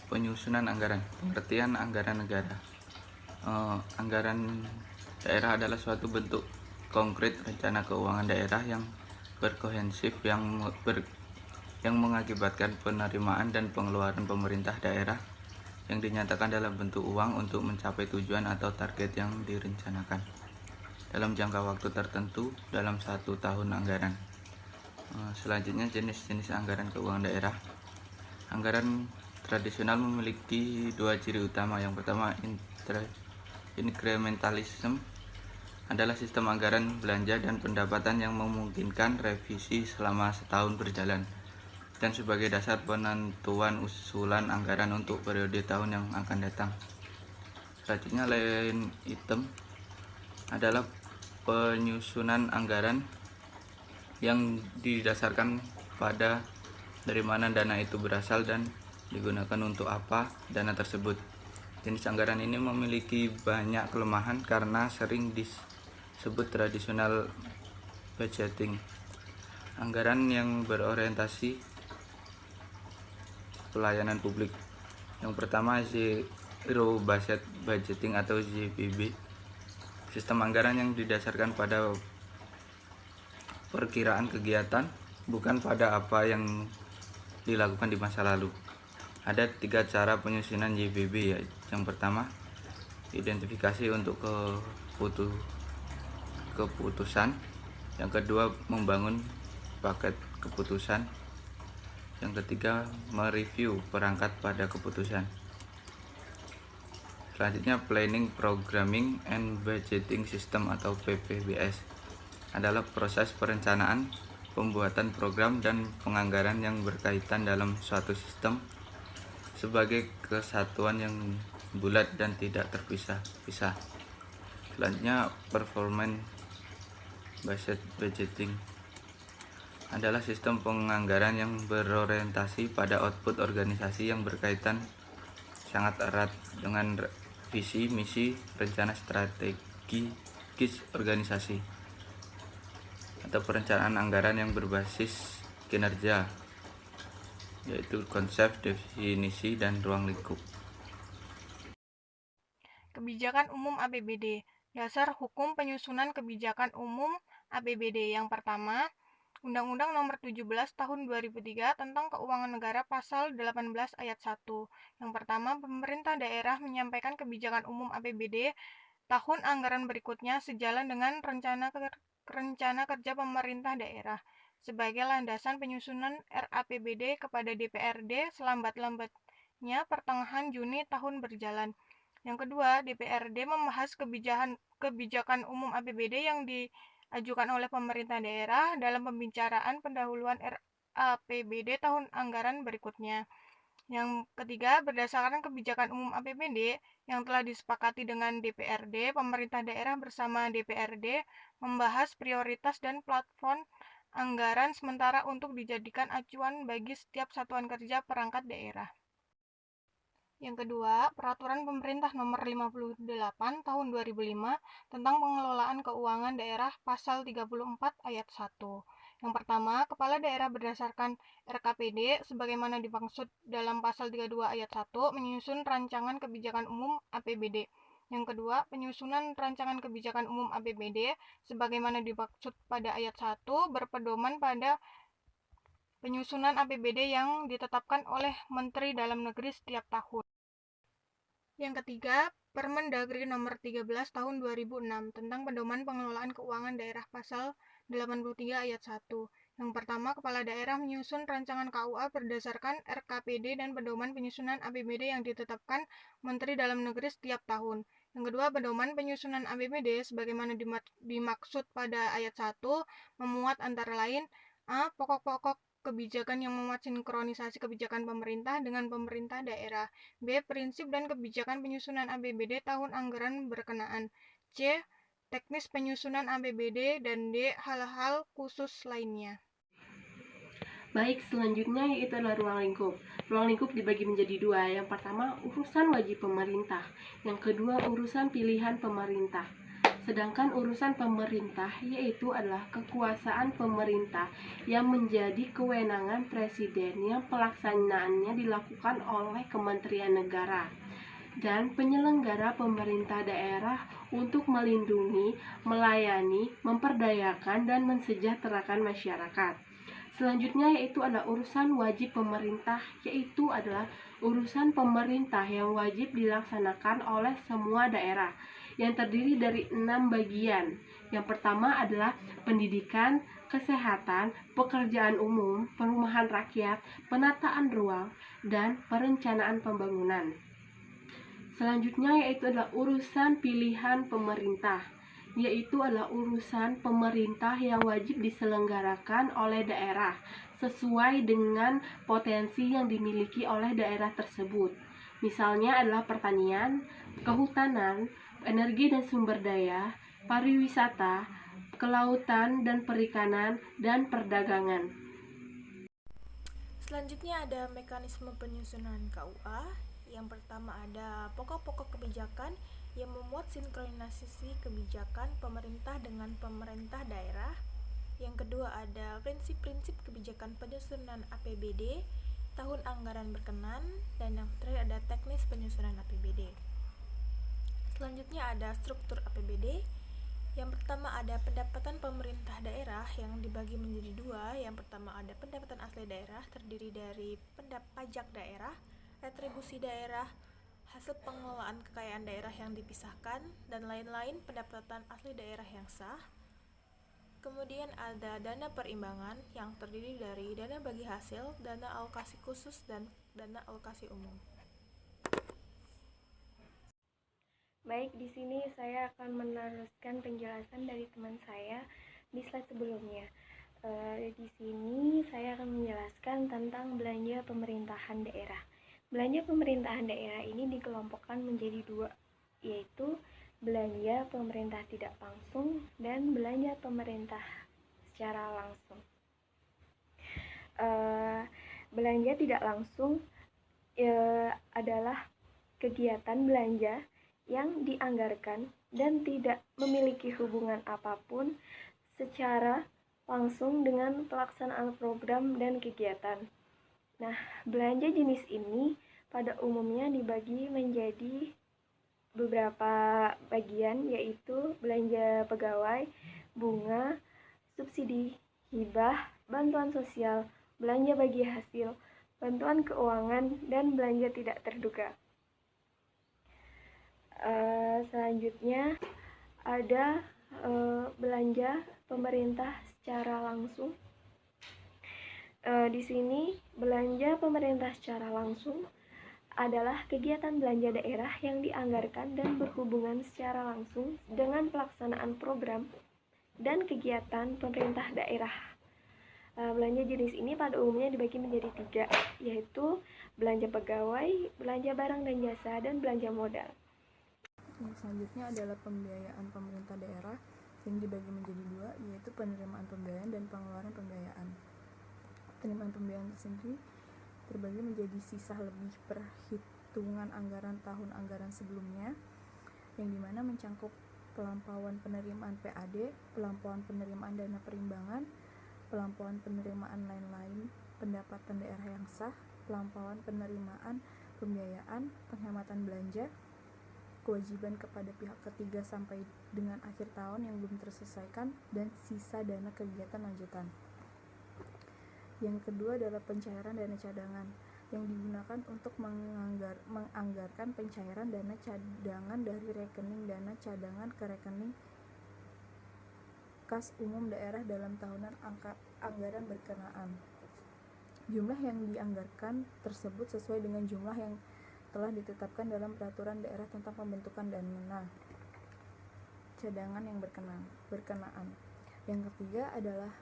Penyusunan anggaran. Pengertian anggaran negara. Anggaran daerah adalah suatu bentuk konkret rencana keuangan daerah yang berkohensif yang mengakibatkan penerimaan dan pengeluaran pemerintah daerah yang dinyatakan dalam bentuk uang untuk mencapai tujuan atau target yang direncanakan dalam jangka waktu tertentu dalam 1 tahun anggaran. Selanjutnya, jenis-jenis anggaran keuangan daerah. Anggaran tradisional memiliki dua ciri utama. Yang pertama, incrementalism adalah sistem anggaran belanja dan pendapatan yang memungkinkan revisi selama setahun berjalan dan sebagai dasar penentuan usulan anggaran untuk periode tahun yang akan datang. Selanjutnya, line item adalah penyusunan anggaran yang didasarkan pada dari mana dana itu berasal dan digunakan untuk apa dana tersebut. Jenis anggaran ini memiliki banyak kelemahan karena sering disebut tradisional budgeting. Anggaran yang berorientasi pelayanan publik. Yang pertama, zero based budgeting atau ZBB. Sistem anggaran yang didasarkan pada perkiraan kegiatan, bukan pada apa yang dilakukan di masa lalu. Ada 3 cara penyusunan YBB, ya. Yang pertama, identifikasi untuk keputusan. Yang kedua, membangun paket keputusan. Yang ketiga, mereview perangkat pada keputusan. Selanjutnya, Planning, Programming, and Budgeting System atau PPBS adalah proses perencanaan, pembuatan program, dan penganggaran yang berkaitan dalam suatu sistem sebagai kesatuan yang bulat dan tidak terpisah-pisah. Selanjutnya, Performance Based Budgeting adalah sistem penganggaran yang berorientasi pada output organisasi yang berkaitan sangat erat dengan visi, misi, rencana strategis organisasi, atau perencanaan anggaran yang berbasis kinerja, yaitu konsep, definisi, dan ruang lingkup. Kebijakan Umum APBD. Dasar Hukum Penyusunan Kebijakan Umum APBD. Yang pertama, Undang-Undang Nomor 17 Tahun 2003 tentang Keuangan Negara Pasal 18 Ayat 1. Yang pertama, pemerintah daerah menyampaikan kebijakan umum APBD tahun anggaran berikutnya sejalan dengan rencana kerja pemerintah daerah sebagai landasan penyusunan RAPBD kepada DPRD selambat-lambatnya pertengahan Juni tahun berjalan. Yang kedua, DPRD membahas kebijakan umum APBD yang diajukan oleh pemerintah daerah dalam pembicaraan pendahuluan RAPBD tahun anggaran berikutnya. Yang ketiga, berdasarkan kebijakan umum APBD yang telah disepakati dengan DPRD, pemerintah daerah bersama DPRD membahas prioritas dan platform anggaran sementara untuk dijadikan acuan bagi setiap satuan kerja perangkat daerah. Yang kedua, Peraturan Pemerintah Nomor 58 Tahun 2005 tentang Pengelolaan Keuangan Daerah Pasal 34 Ayat 1. Yang pertama, Kepala Daerah berdasarkan RKPD sebagaimana dimaksud dalam Pasal 32 Ayat 1 menyusun rancangan kebijakan umum APBD. Yang kedua, penyusunan rancangan kebijakan umum APBD sebagaimana dimaksud pada ayat 1 berpedoman pada penyusunan APBD yang ditetapkan oleh Menteri Dalam Negeri setiap tahun. Yang ketiga, Permendagri Nomor 13 Tahun 2006 tentang Pedoman Pengelolaan Keuangan Daerah Pasal 83 Ayat 1. Yang pertama, Kepala Daerah menyusun rancangan KUA berdasarkan RKPD dan Pedoman Penyusunan APBD yang ditetapkan Menteri Dalam Negeri setiap tahun. Yang kedua, Pedoman Penyusunan APBD sebagaimana dimaksud pada ayat 1 memuat antara lain A. Pokok-pokok kebijakan yang memuat sinkronisasi kebijakan pemerintah dengan pemerintah daerah. B. Prinsip dan kebijakan penyusunan APBD tahun anggaran berkenaan. C. Teknis penyusunan APBD. Dan D. Hal-hal khusus lainnya. Baik, selanjutnya yaitu adalah ruang lingkup. Ruang lingkup dibagi menjadi dua. Yang pertama, urusan wajib pemerintah. Yang kedua, urusan pilihan pemerintah. Sedangkan urusan pemerintah yaitu adalah kekuasaan pemerintah yang menjadi kewenangan presiden yang pelaksanaannya dilakukan oleh Kementerian Negara dan penyelenggara pemerintah daerah untuk melindungi, melayani, memperdayakan, dan mensejahterakan masyarakat. Selanjutnya yaitu adalah urusan wajib pemerintah, yaitu adalah urusan pemerintah yang wajib dilaksanakan oleh semua daerah yang terdiri dari 6 bagian. Yang pertama adalah pendidikan, kesehatan, pekerjaan umum, perumahan rakyat, penataan ruang, dan perencanaan pembangunan. Selanjutnya yaitu adalah urusan pilihan pemerintah, yaitu adalah urusan pemerintah yang wajib diselenggarakan oleh daerah sesuai dengan potensi yang dimiliki oleh daerah tersebut. Misalnya adalah pertanian, kehutanan, energi dan sumber daya, pariwisata, kelautan dan perikanan, dan perdagangan. Selanjutnya ada mekanisme penyusunan KUA. Yang pertama ada pokok-pokok kebijakan yang memuat sinkronisasi kebijakan pemerintah dengan pemerintah daerah. Yang kedua ada prinsip-prinsip kebijakan penyusunan APBD, tahun anggaran berkenan, dan yang terakhir ada teknis penyusunan APBD. Selanjutnya ada struktur APBD. Yang pertama ada pendapatan pemerintah daerah yang dibagi menjadi dua. Yang pertama ada pendapatan asli daerah terdiri dari pajak daerah, retribusi daerah, hasil pengelolaan kekayaan daerah yang dipisahkan, dan lain-lain pendapatan asli daerah yang sah. Kemudian ada dana perimbangan yang terdiri dari dana bagi hasil, dana alokasi khusus, dan dana alokasi umum. Baik, di sini saya akan meneruskan penjelasan dari teman saya di slide sebelumnya. Di sini saya akan menjelaskan tentang belanja pemerintahan daerah. Belanja pemerintahan daerah ini dikelompokkan menjadi dua, yaitu belanja pemerintah tidak langsung dan belanja pemerintah secara langsung. Belanja tidak langsung adalah kegiatan belanja yang dianggarkan dan tidak memiliki hubungan apapun secara langsung dengan pelaksanaan program dan kegiatan. Nah, belanja jenis ini pada umumnya dibagi menjadi beberapa bagian, yaitu belanja pegawai, bunga, subsidi, hibah, bantuan sosial, belanja bagi hasil, bantuan keuangan, dan belanja tidak terduga. Selanjutnya ada belanja pemerintah secara langsung. Di sini belanja pemerintah secara langsung adalah kegiatan belanja daerah yang dianggarkan dan berhubungan secara langsung dengan pelaksanaan program dan kegiatan pemerintah daerah. Belanja jenis ini pada umumnya dibagi menjadi tiga, yaitu belanja pegawai, belanja barang dan jasa, dan belanja modal. Yang selanjutnya adalah pembiayaan pemerintah daerah yang dibagi menjadi dua, yaitu penerimaan pembiayaan dan pengeluaran pembiayaan. Penerimaan pembiayaan sendiri terbagi menjadi sisa lebih perhitungan anggaran tahun anggaran sebelumnya, yang dimana mencakup pelampauan penerimaan PAD, pelampauan penerimaan dana perimbangan, pelampauan penerimaan lain-lain pendapatan daerah yang sah, pelampauan penerimaan pembiayaan, penghematan belanja, kewajiban kepada pihak ketiga sampai dengan akhir tahun yang belum terselesaikan, dan sisa dana kegiatan lanjutan. Yang kedua adalah pencairan dana cadangan yang digunakan untuk menganggarkan pencairan dana cadangan dari rekening dana cadangan ke rekening kas umum daerah dalam tahunan anggaran berkenaan. Jumlah yang dianggarkan tersebut sesuai dengan jumlah yang telah ditetapkan dalam peraturan daerah tentang pembentukan dana cadangan yang berkenaan. Yang ketiga adalah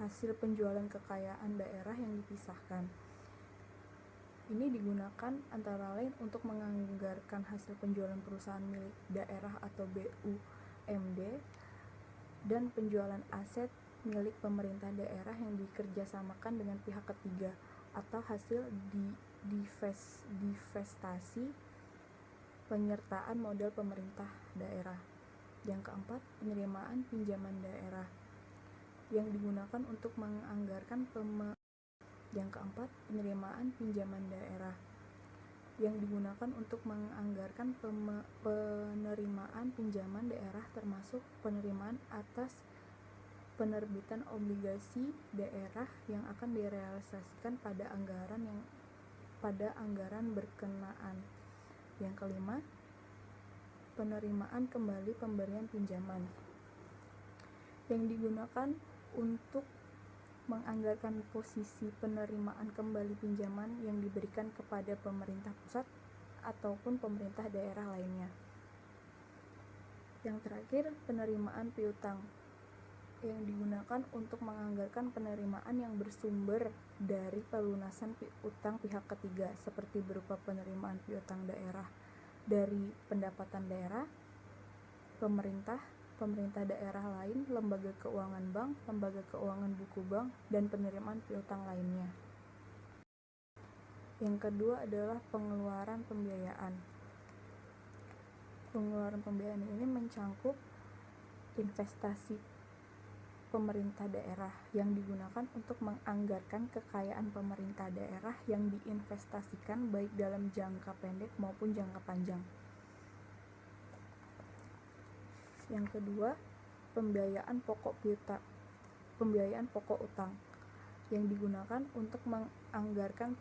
hasil penjualan kekayaan daerah yang dipisahkan. Ini digunakan antara lain untuk menganggarkan hasil penjualan perusahaan milik daerah atau BUMD dan penjualan aset milik pemerintah daerah yang dikerjasamakan dengan pihak ketiga, atau hasil divestasi penyertaan modal pemerintah daerah. Yang keempat, penerimaan pinjaman daerah yang digunakan untuk menganggarkan Yang keempat, penerimaan pinjaman daerah yang digunakan untuk menganggarkan penerimaan pinjaman daerah termasuk penerimaan atas penerbitan obligasi daerah yang akan direalisasikan pada anggaran berkenaan. Yang kelima, penerimaan kembali pemberian pinjaman yang digunakan untuk menganggarkan posisi penerimaan kembali pinjaman yang diberikan kepada pemerintah pusat ataupun pemerintah daerah lainnya. Yang terakhir, penerimaan piutang yang digunakan untuk menganggarkan penerimaan yang bersumber dari pelunasan piutang pihak ketiga, seperti berupa penerimaan piutang daerah dari pendapatan daerah, pemerintah daerah lain, lembaga keuangan bank, lembaga keuangan buku bank, dan penerimaan piutang lainnya. Yang kedua adalah pengeluaran pembiayaan. Pengeluaran pembiayaan ini mencangkup investasi pemerintah daerah yang digunakan untuk menganggarkan kekayaan pemerintah daerah yang diinvestasikan baik dalam jangka pendek maupun jangka panjang. Yang kedua, pembiayaan pokok utang yang digunakan untuk menganggarkan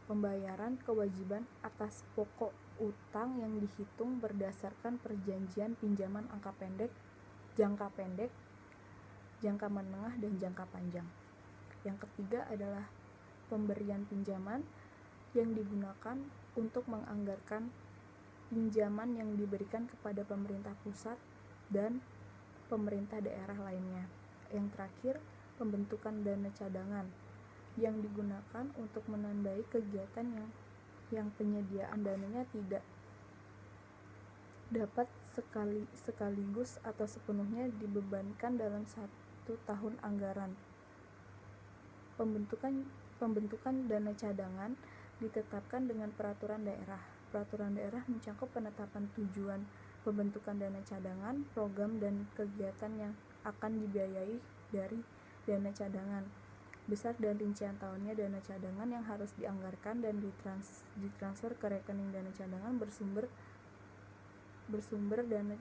pembayaran kewajiban atas pokok utang yang dihitung berdasarkan perjanjian pinjaman jangka pendek, jangka menengah, dan jangka panjang. Yang ketiga adalah pemberian pinjaman yang digunakan untuk menganggarkan pinjaman yang diberikan kepada pemerintah pusat dan pemerintah daerah lainnya. Yang terakhir, pembentukan dana cadangan yang digunakan untuk menandai kegiatan yang penyediaan dananya tidak dapat sekaligus atau sepenuhnya dibebankan dalam satu tahun anggaran. Pembentukan dana cadangan ditetapkan dengan peraturan daerah. Peraturan daerah mencakup penetapan tujuan pembentukan dana cadangan, program dan kegiatan yang akan dibiayai dari dana cadangan, besar dan rincian tahunnya dana cadangan yang harus dianggarkan dan ditransfer ke rekening dana cadangan bersumber dana